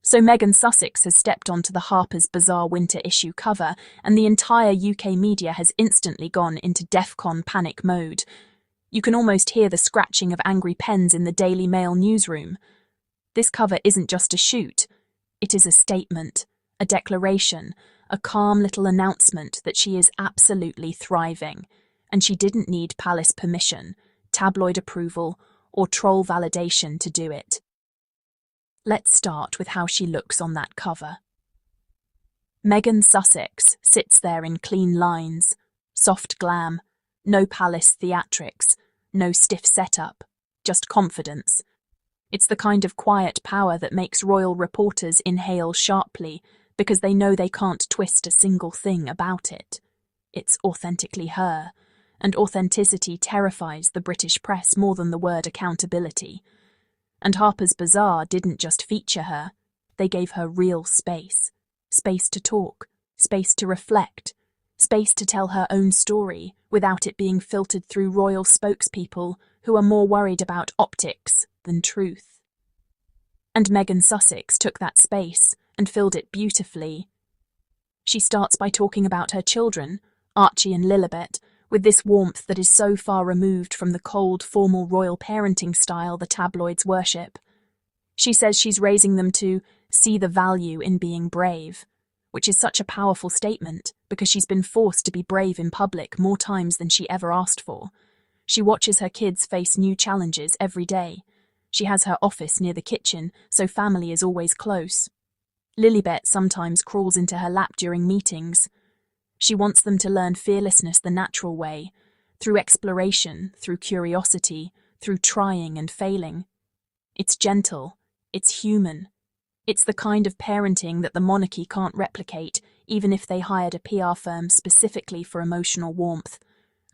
So Meghan Sussex has stepped onto the Harper's Bazaar winter issue cover, and the entire UK media has instantly gone into DEFCON panic mode. You can almost hear the scratching of angry pens in the Daily Mail newsroom. This cover isn't just a shoot. It is a statement, a declaration, a calm little announcement that she is absolutely thriving, and she didn't need palace permission, tabloid approval, or troll validation to do it. Let's start with how she looks on that cover. Meghan Sussex sits there in clean lines, soft glam, no palace theatrics, no stiff setup, just confidence. It's the kind of quiet power that makes royal reporters inhale sharply because they know they can't twist a single thing about it. It's authentically her, and authenticity terrifies the British press more than the word accountability. And Harper's Bazaar didn't just feature her, they gave her real space. Space to talk, space to reflect, space to tell her own story without it being filtered through royal spokespeople who are more worried about optics than truth. And Meghan Sussex took that space and filled it beautifully. She starts by talking about her children, Archie and Lilibet, with this warmth that is so far removed from the cold, formal royal parenting style the tabloids worship. She says she's raising them to see the value in being brave, which is such a powerful statement because she's been forced to be brave in public more times than she ever asked for. She watches her kids face new challenges every day. She has her office near the kitchen, so family is always close. Lilibet sometimes crawls into her lap during meetings. She wants them to learn fearlessness the natural way, through exploration, through curiosity, through trying and failing. It's gentle, it's human. It's the kind of parenting that the monarchy can't replicate, even if they hired a PR firm specifically for emotional warmth.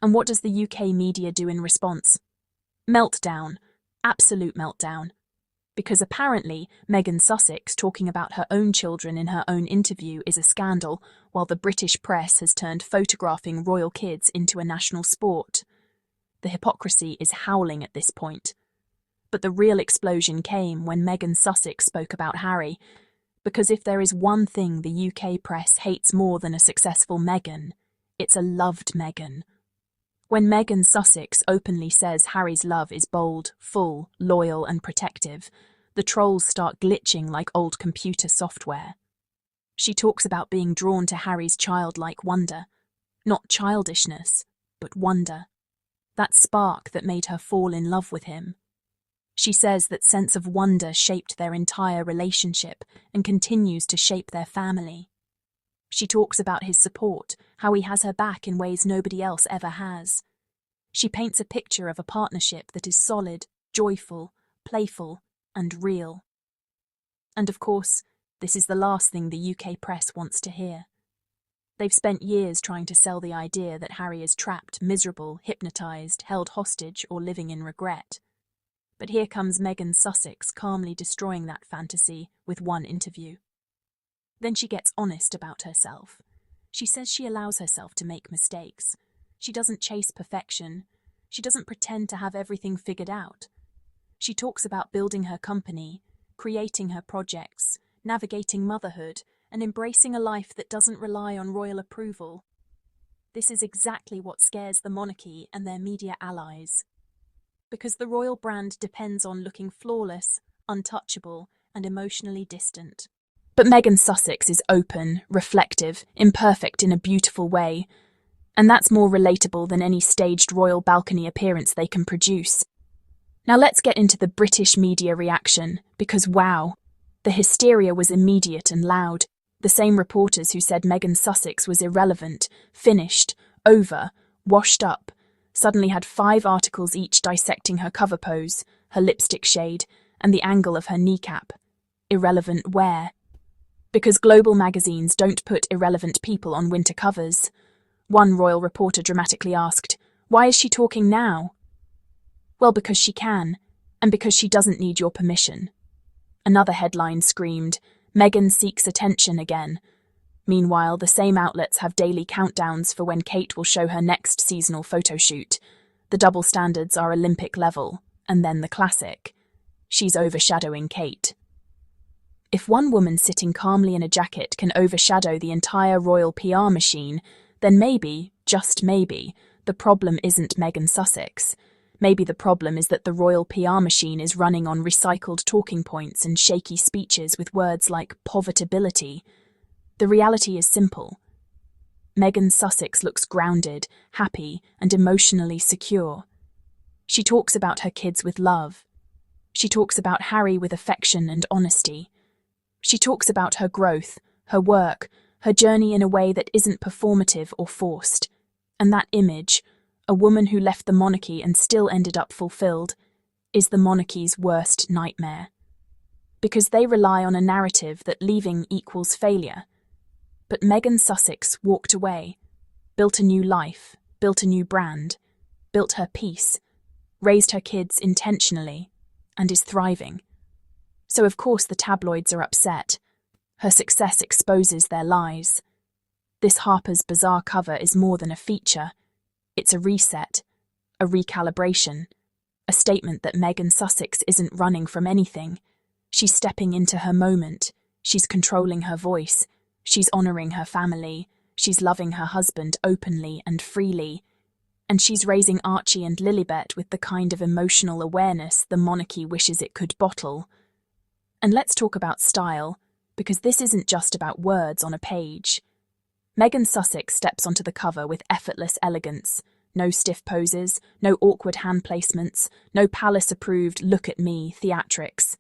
And what does the UK media do in response? Meltdown. Absolute meltdown. Because apparently Meghan Sussex talking about her own children in her own interview is a scandal, while the British press has turned photographing royal kids into a national sport. The hypocrisy is howling at this point. But the real explosion came when Meghan Sussex spoke about Harry, because if there is one thing the UK press hates more than a successful Meghan, it's a loved Meghan. When Meghan Sussex openly says Harry's love is bold, full, loyal and protective, the trolls start glitching like old computer software. She talks about being drawn to Harry's childlike wonder. Not childishness, but wonder. That spark that made her fall in love with him. She says that sense of wonder shaped their entire relationship and continues to shape their family. She talks about his support, how he has her back in ways nobody else ever has. She paints a picture of a partnership that is solid, joyful, playful, and real. And of course, this is the last thing the UK press wants to hear. They've spent years trying to sell the idea that Harry is trapped, miserable, hypnotised, held hostage, or living in regret. But here comes Meghan Sussex calmly destroying that fantasy with one interview. Then she gets honest about herself. She says she allows herself to make mistakes. She doesn't chase perfection. She doesn't pretend to have everything figured out. She talks about building her company, creating her projects, navigating motherhood, and embracing a life that doesn't rely on royal approval. This is exactly what scares the monarchy and their media allies. Because the royal brand depends on looking flawless, untouchable, and emotionally distant. But Meghan Sussex is open, reflective, imperfect in a beautiful way. And that's more relatable than any staged royal balcony appearance they can produce. Now let's get into the British media reaction, because wow, the hysteria was immediate and loud. The same reporters who said Meghan Sussex was irrelevant, finished, over, washed up, suddenly had 5 articles each dissecting her cover pose, her lipstick shade, and the angle of her kneecap. Irrelevant where? Because global magazines don't put irrelevant people on winter covers. One royal reporter dramatically asked, "Why is she talking now?" Well, because she can, and because she doesn't need your permission. Another headline screamed, "Meghan seeks attention again." Meanwhile, the same outlets have daily countdowns for when Kate will show her next seasonal photo shoot. The double standards are Olympic level, and then the classic. She's overshadowing Kate. If one woman sitting calmly in a jacket can overshadow the entire royal PR machine, then maybe, just maybe, the problem isn't Meghan Sussex. Maybe the problem is that the royal PR machine is running on recycled talking points and shaky speeches with words like povertability. The reality is simple. Meghan Sussex looks grounded, happy, and emotionally secure. She talks about her kids with love. She talks about Harry with affection and honesty. She talks about her growth, her work, her journey in a way that isn't performative or forced. And that image, a woman who left the monarchy and still ended up fulfilled, is the monarchy's worst nightmare. Because they rely on a narrative that leaving equals failure. But Meghan Sussex walked away, built a new life, built a new brand, built her peace, raised her kids intentionally, and is thriving. So of course the tabloids are upset. Her success exposes their lies. This Harper's Bazaar cover is more than a feature. It's a reset, a recalibration, a statement that Meghan Sussex isn't running from anything. She's stepping into her moment. She's controlling her voice. She's honouring her family. She's loving her husband openly and freely. And she's raising Archie and Lilibet with the kind of emotional awareness the monarchy wishes it could bottle. And let's talk about style, because this isn't just about words on a page. Meghan Sussex steps onto the cover with effortless elegance. No stiff poses, no awkward hand placements, no palace-approved look-at-me theatrics.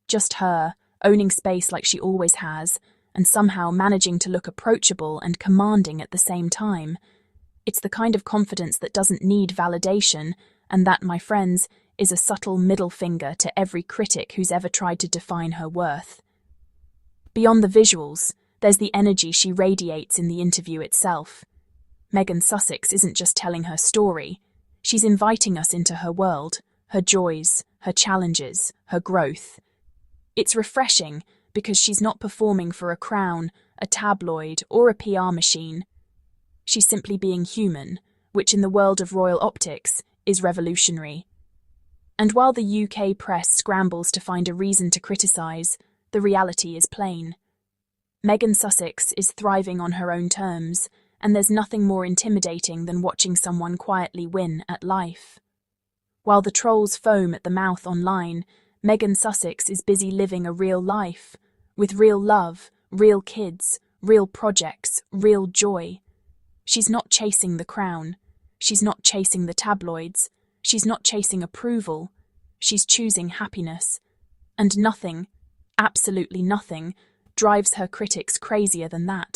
Just her, owning space like she always has, and somehow managing to look approachable and commanding at the same time. It's the kind of confidence that doesn't need validation, and that, my friends, is a subtle middle finger to every critic who's ever tried to define her worth. Beyond the visuals, there's the energy she radiates in the interview itself. Meghan Sussex isn't just telling her story, she's inviting us into her world, her joys, her challenges, her growth. It's refreshing because she's not performing for a crown, a tabloid, or a PR machine. She's simply being human, which in the world of royal optics is revolutionary. And while the UK press scrambles to find a reason to criticise, the reality is plain. Meghan Sussex is thriving on her own terms, and there's nothing more intimidating than watching someone quietly win at life. While the trolls foam at the mouth online, Meghan Sussex is busy living a real life, with real love, real kids, real projects, real joy. She's not chasing the crown. She's not chasing the tabloids. She's not chasing approval. She's choosing happiness. And nothing, absolutely nothing, drives her critics crazier than that.